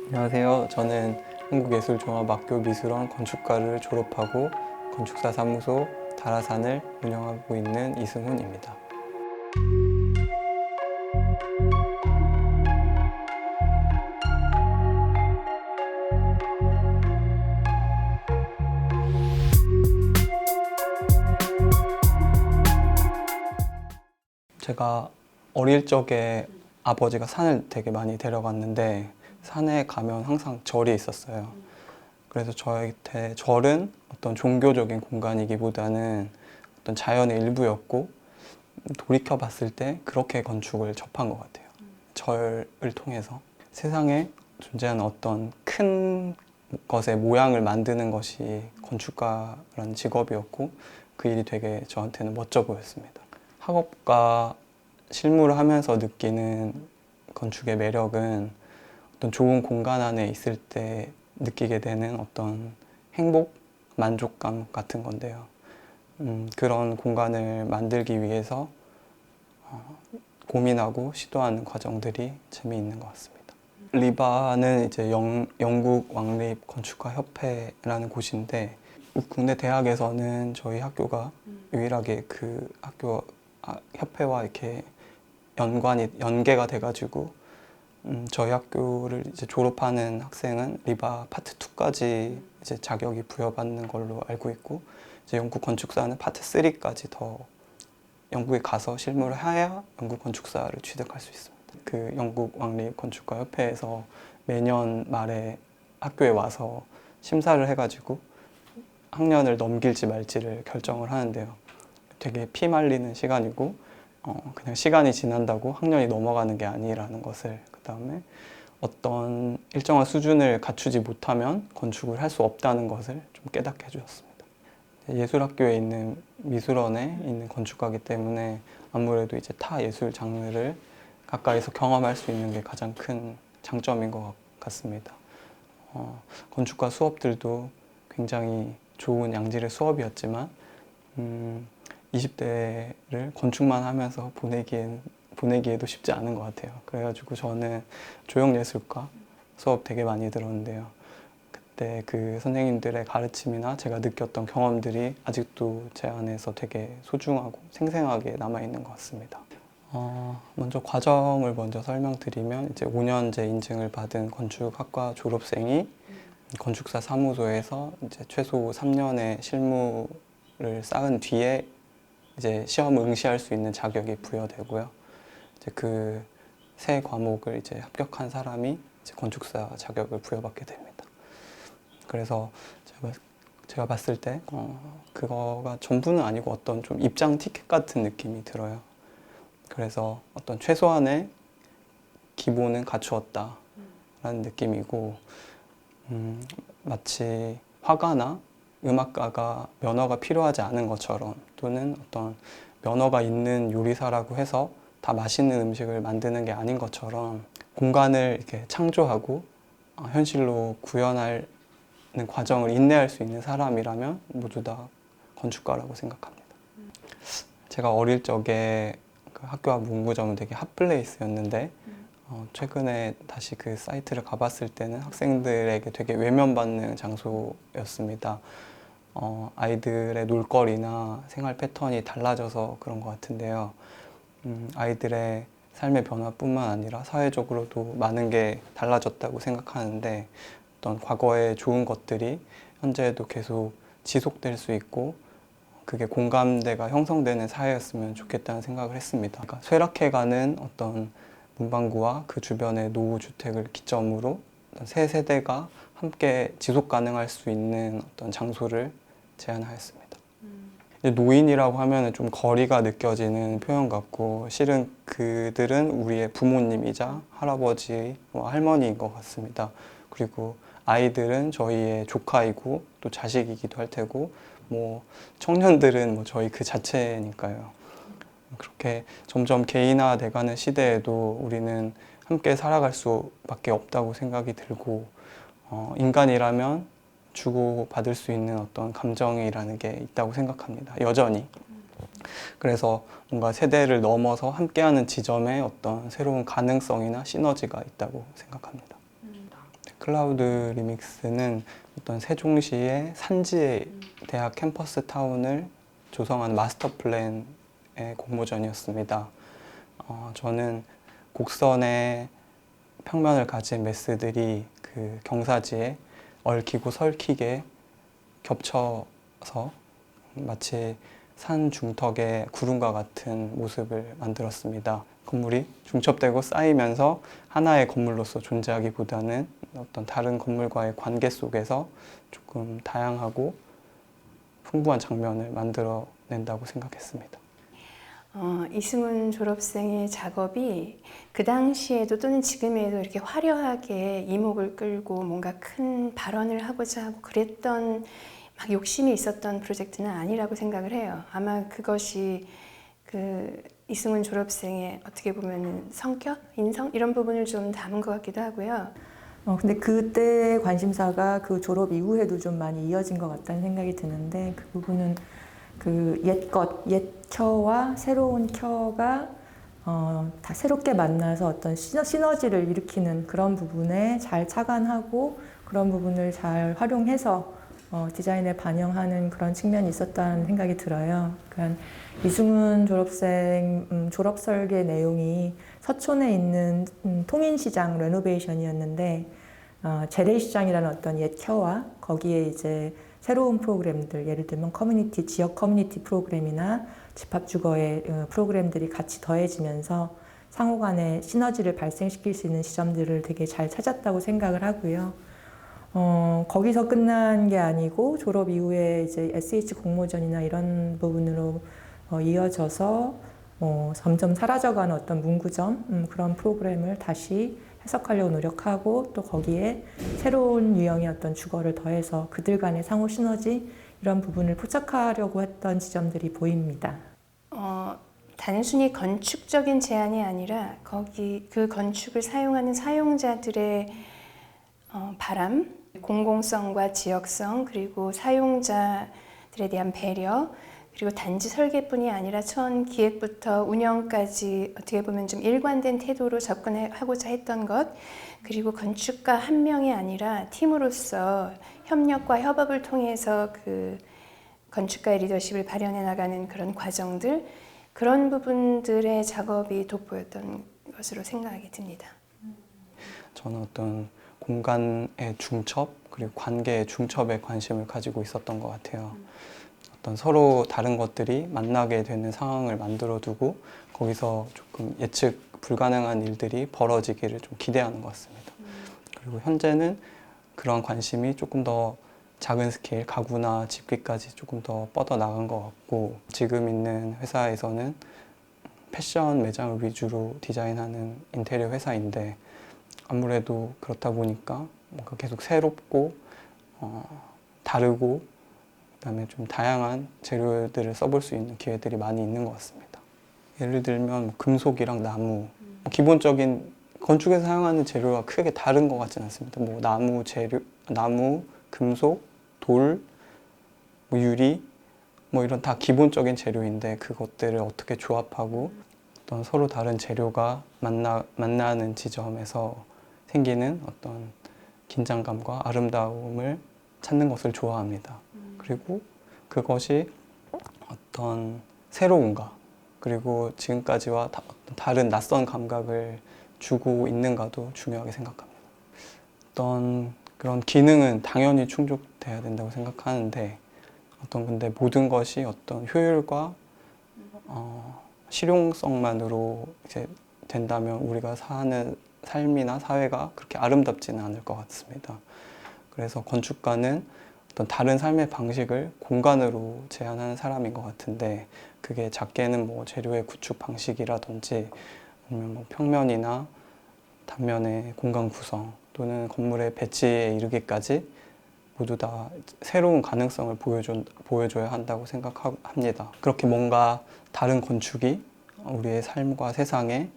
안녕하세요. 저는 한국예술종합학교 미술원 건축과를 졸업하고 건축사 사무소 다라산을 운영하고 있는 이승훈입니다. 제가 어릴 적에 아버지가 산을 되게 많이 데려갔는데 산에 가면 항상 절이 있었어요. 그래서 저한테 절은 어떤 종교적인 공간이기보다는 어떤 자연의 일부였고 돌이켜 봤을 때 그렇게 건축을 접한 것 같아요. 절을 통해서 세상에 존재하는 어떤 큰 것의 모양을 만드는 것이 건축가라는 직업이었고 그 일이 되게 저한테는 멋져 보였습니다. 학업과 실무를 하면서 느끼는 건축의 매력은 어떤 좋은 공간 안에 있을 때 느끼게 되는 어떤 행복, 만족감 같은 건데요. 그런 공간을 만들기 위해서 고민하고 시도하는 과정들이 재미있는 것 같습니다. 리바는 이제 영국 왕립 건축가 협회라는 곳인데 국내 대학에서는 저희 학교가 유일하게 그 학교 협회와 이렇게 연계가 돼가지고 저희 학교를 이제 졸업하는 학생은 리바 파트 2까지 이제 자격이 부여받는 걸로 알고 있고 이제 영국 건축사는 파트 3까지 더 영국에 가서 실무를 해야 영국 건축사를 취득할 수 있습니다. 그 영국 왕립 건축가 협회에서 매년 말에 학교에 와서 심사를 해가지고 학년을 넘길지 말지를 결정을 하는데요. 되게 피 말리는 시간이고 그냥 시간이 지난다고 학년이 넘어가는 게 아니라는 것을, 그 다음에 어떤 일정한 수준을 갖추지 못하면 건축을 할 수 없다는 것을 좀 깨닫게 해주셨습니다. 예술학교에 있는 미술원에 있는 건축가이기 때문에 아무래도 이제 타 예술 장르를 가까이서 경험할 수 있는 게 가장 큰 장점인 것 같습니다. 건축가 수업들도 굉장히 좋은 양질의 수업이었지만 20대를 건축만 하면서 보내기에도 쉽지 않은 것 같아요. 그래가지고 저는 조형예술과 수업 되게 많이 들었는데요. 그때 그 선생님들의 가르침이나 제가 느꼈던 경험들이 아직도 제 안에서 되게 소중하고 생생하게 남아있는 것 같습니다. 먼저 과정을 먼저 설명드리면 이제 5년제 인증을 받은 건축학과 졸업생이 건축사 사무소에서 이제 최소 3년의 실무를 쌓은 뒤에 이제 시험을 응시할 수 있는 자격이 부여되고요. 이제 그 세 과목을 이제 합격한 사람이 이제 건축사 자격을 부여받게 됩니다. 그래서 제가 봤을 때 그거가 전부는 아니고 어떤 좀 입장 티켓 같은 느낌이 들어요. 그래서 어떤 최소한의 기본은 갖추었다라는 느낌이고 마치 화가나 음악가가 면허가 필요하지 않은 것처럼, 또는 어떤 면허가 있는 요리사라고 해서 다 맛있는 음식을 만드는 게 아닌 것처럼 공간을 이렇게 창조하고 현실로 구현하는 과정을 인내할 수 있는 사람이라면 모두 다 건축가라고 생각합니다. 제가 어릴 적에 그 학교 앞 문구점은 되게 핫플레이스였는데 최근에 다시 그 사이트를 가봤을 때는 학생들에게 되게 외면받는 장소였습니다. 아이들의 놀거리나 생활 패턴이 달라져서 그런 것 같은데요. 아이들의 삶의 변화뿐만 아니라 사회적으로도 많은 게 달라졌다고 생각하는데 어떤 과거의 좋은 것들이 현재에도 계속 지속될 수 있고 그게 공감대가 형성되는 사회였으면 좋겠다는 생각을 했습니다. 그러니까 쇠락해가는 어떤 문방구와 그 주변의 노후주택을 기점으로 세 세대가 함께 지속 가능할 수 있는 어떤 장소를 제안하였습니다. 노인이라고 하면 좀 거리가 느껴지는 표현 같고 실은 그들은 우리의 부모님이자 할아버지와 할머니인 것 같습니다. 그리고 아이들은 저희의 조카이고 또 자식이기도 할 테고 뭐 청년들은 뭐 저희 그 자체니까요. 그렇게 점점 개인화돼가는 시대에도 우리는 함께 살아갈 수밖에 없다고 생각이 들고 인간이라면 주고받을 수 있는 어떤 감정이라는 게 있다고 생각합니다. 여전히. 그래서 뭔가 세대를 넘어서 함께하는 지점에 어떤 새로운 가능성이나 시너지가 있다고 생각합니다. 클라우드 리믹스는 어떤 세종시의 산지의 대학 캠퍼스 타운을 조성하는 마스터 플랜의 공모전이었습니다. 저는 곡선의 평면을 가진 매스들이 그 경사지에 얽히고 설키게 겹쳐서 마치 산 중턱의 구름과 같은 모습을 만들었습니다. 건물이 중첩되고 쌓이면서 하나의 건물로서 존재하기보다는 어떤 다른 건물과의 관계 속에서 조금 다양하고 풍부한 장면을 만들어낸다고 생각했습니다. 이승훈 졸업생의 작업이 그 당시에도 또는 지금에도 이렇게 화려하게 이목을 끌고 뭔가 큰 발언을 하고자 하고 그랬던 막 욕심이 있었던 프로젝트는 아니라고 생각을 해요. 아마 그것이 그 이승훈 졸업생의 어떻게 보면 성격, 인성 이런 부분을 좀 담은 것 같기도 하고요. 근데 그때의 관심사가 그 졸업 이후에도 좀 많이 이어진 것 같다는 생각이 드는데 그 부분은 그 옛 켜와 새로운 켜가 다 새롭게 만나서 어떤 시너지를 일으키는 그런 부분에 잘 착안하고 그런 부분을 잘 활용해서 디자인에 반영하는 그런 측면이 있었다는 생각이 들어요. 그러니까 이승훈 졸업생 졸업 설계 내용이 서촌에 있는 통인시장 레노베이션이었는데 재래시장이라는 어떤 옛 켜와 거기에 이제 새로운 프로그램들, 예를 들면 지역 커뮤니티 프로그램이나 집합주거의 프로그램들이 같이 더해지면서 상호 간의 시너지를 발생시킬 수 있는 지점들을 되게 잘 찾았다고 생각을 하고요. 거기서 끝난 게 아니고 졸업 이후에 이제 SH 공모전이나 이런 부분으로 이어져서 점점 사라져가는 어떤 문구점 그런 프로그램을 다시 해석하려고 노력하고 또 거기에 새로운 유형의 어떤 주거를 더해서 그들 간의 상호 시너지 이런 부분을 포착하려고 했던 지점들이 보입니다. 단순히 건축적인 제안이 아니라 그 건축을 사용하는 사용자들의 바람, 공공성과 지역성 그리고 사용자들에 대한 배려 그리고 단지 설계뿐이 아니라 처음 기획부터 운영까지 어떻게 보면 좀 일관된 태도로 접근하고자 했던 것 그리고 건축가 한 명이 아니라 팀으로서 협력과 협업을 통해서 그 건축가의 리더십을 발현해 나가는 그런 과정들 그런 부분들의 작업이 돋보였던 것으로 생각이 듭니다. 저는 어떤 공간의 중첩 그리고 관계의 중첩에 관심을 가지고 있었던 것 같아요. 어떤 서로 다른 것들이 만나게 되는 상황을 만들어 두고 거기서 조금 예측 불가능한 일들이 벌어지기를 좀 기대하는 것 같습니다. 그리고 현재는 그런 관심이 조금 더 작은 스케일, 가구나 집기까지 조금 더 뻗어나간 것 같고 지금 있는 회사에서는 패션 매장을 위주로 디자인하는 인테리어 회사인데 아무래도 그렇다 보니까 뭔가 계속 새롭고 다르고 그다음에 좀 다양한 재료들을 써볼 수 있는 기회들이 많이 있는 것 같습니다. 예를 들면 금속이랑 나무 기본적인 건축에서 사용하는 재료가 크게 다른 것 같지는 않습니다. 뭐 나무, 금속, 돌, 뭐 유리 뭐 이런 다 기본적인 재료인데 그것들을 어떻게 조합하고 어떤 서로 다른 재료가 만나는 지점에서 생기는 어떤 긴장감과 아름다움을 찾는 것을 좋아합니다. 그리고 그것이 어떤 새로움과 그리고 지금까지와 다른 낯선 감각을 주고 있는가도 중요하게 생각합니다. 어떤 그런 기능은 당연히 충족돼야 된다고 생각하는데 근데 모든 것이 어떤 효율과 실용성만으로 이제 된다면 우리가 사는 삶이나 사회가 그렇게 아름답지는 않을 것 같습니다. 그래서 건축가는 어떤 다른 삶의 방식을 공간으로 제안하는 사람인 것 같은데 그게 작게는 뭐 재료의 구축 방식이라든지 아니면 뭐 평면이나 단면의 공간 구성 또는 건물의 배치에 이르기까지 모두 다 새로운 가능성을 보여줘야 한다고 생각합니다. 그렇게 뭔가 다른 건축이 우리의 삶과 세상에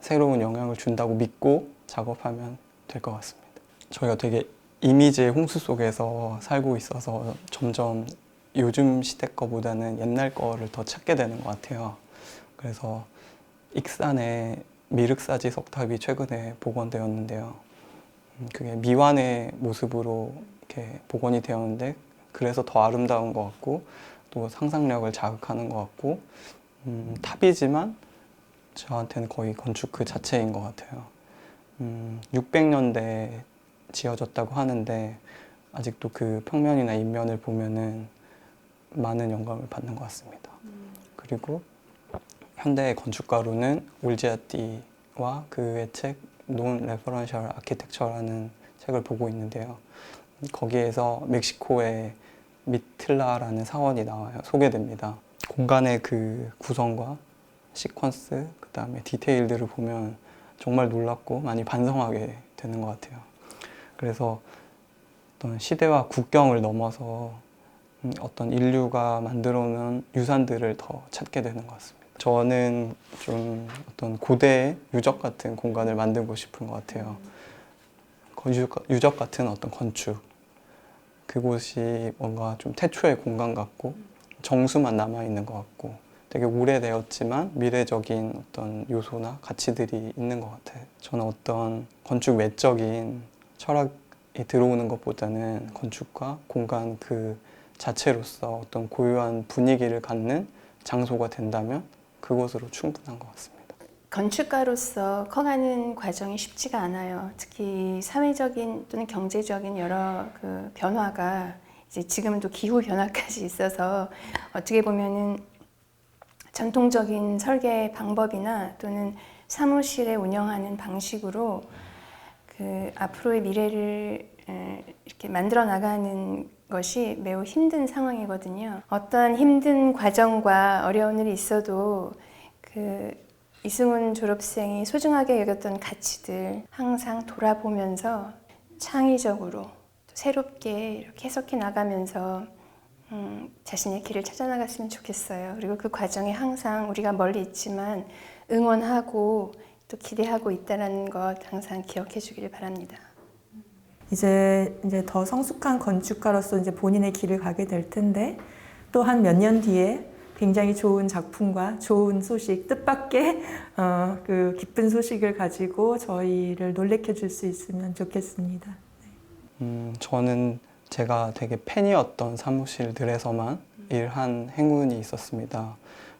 새로운 영향을 준다고 믿고 작업하면 될 것 같습니다. 저희가 되게 이미지의 홍수 속에서 살고 있어서 점점 요즘 시대 거보다는 옛날 거를 더 찾게 되는 것 같아요. 그래서 익산의 미륵사지 석탑이 최근에 복원되었는데요. 그게 미완의 모습으로 이렇게 복원이 되었는데 그래서 더 아름다운 것 같고 또 상상력을 자극하는 것 같고 탑이지만 저한테는 거의 건축 그 자체인 것 같아요. 600년대에 지어졌다고 하는데 아직도 그 평면이나 인면을 보면은 많은 영감을 받는 것 같습니다. 그리고 현대의 건축가로는 올지아띠와 그의 책 Non Referential Architecture라는 책을 보고 있는데요. 거기에서 멕시코의 미틀라라는 사원이 나와요. 소개됩니다. 공간의 그 구성과 시퀀스, 그 다음에 디테일들을 보면 정말 놀랍고 많이 반성하게 되는 것 같아요. 그래서 어떤 시대와 국경을 넘어서 어떤 인류가 만들어 놓은 유산들을 더 찾게 되는 것 같습니다. 저는 좀 어떤 고대의 유적 같은 공간을 만들고 싶은 것 같아요. 유적 같은 어떤 건축. 그곳이 뭔가 좀 태초의 공간 같고 정수만 남아있는 것 같고 되게 오래되었지만 미래적인 어떤 요소나 가치들이 있는 것 같아요. 저는 어떤 건축 외적인 철학이 들어오는 것보다는 건축과 공간 그 자체로서 어떤 고유한 분위기를 갖는 장소가 된다면 그곳으로 충분한 것 같습니다. 건축가로서 커가는 과정이 쉽지가 않아요. 특히 사회적인 또는 경제적인 여러 그 변화가 이제 지금도 기후 변화까지 있어서 어떻게 보면은 전통적인 설계 방법이나 또는 사무실에 운영하는 방식으로 그 앞으로의 미래를 이렇게 만들어 나가는 것이 매우 힘든 상황이거든요. 어떠한 힘든 과정과 어려운 일이 있어도 그 이승훈 졸업생이 소중하게 여겼던 가치들 항상 돌아보면서 창의적으로 새롭게 이렇게 해석해 나가면서 자신의 길을 찾아 나갔으면 좋겠어요. 그리고 그 과정에 항상 우리가 멀리 있지만 응원하고 또 기대하고 있다는 것 항상 기억해 주기를 바랍니다. 이제 더 성숙한 건축가로서 이제 본인의 길을 가게 될 텐데 또 한 몇 년 뒤에 굉장히 좋은 작품과 좋은 소식, 뜻밖의 그 기쁜 소식을 가지고 저희를 놀래켜 줄 수 있으면 좋겠습니다. 저는 제가 되게 팬이었던 사무실들에서만 일한 행운이 있었습니다.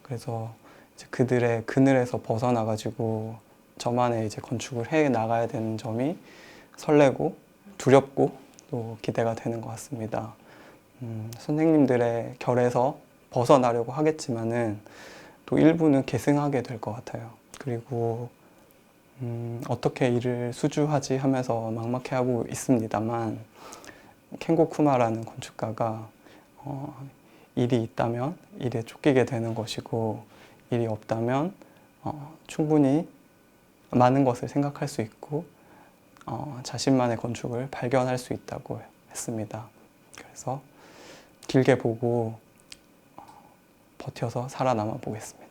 그래서 이제 그들의 그늘에서 벗어나가지고 저만의 이제 건축을 해 나가야 되는 점이 설레고 두렵고 또 기대가 되는 것 같습니다. 선생님들의 결에서 벗어나려고 하겠지만은 또 일부는 계승하게 될 것 같아요. 그리고 어떻게 일을 수주하지 하면서 막막해하고 있습니다만 켄고 쿠마라는 건축가가 일이 있다면 일에 쫓기게 되는 것이고 일이 없다면 충분히 많은 것을 생각할 수 있고 자신만의 건축을 발견할 수 있다고 했습니다. 그래서 길게 보고 버텨서 살아남아 보겠습니다.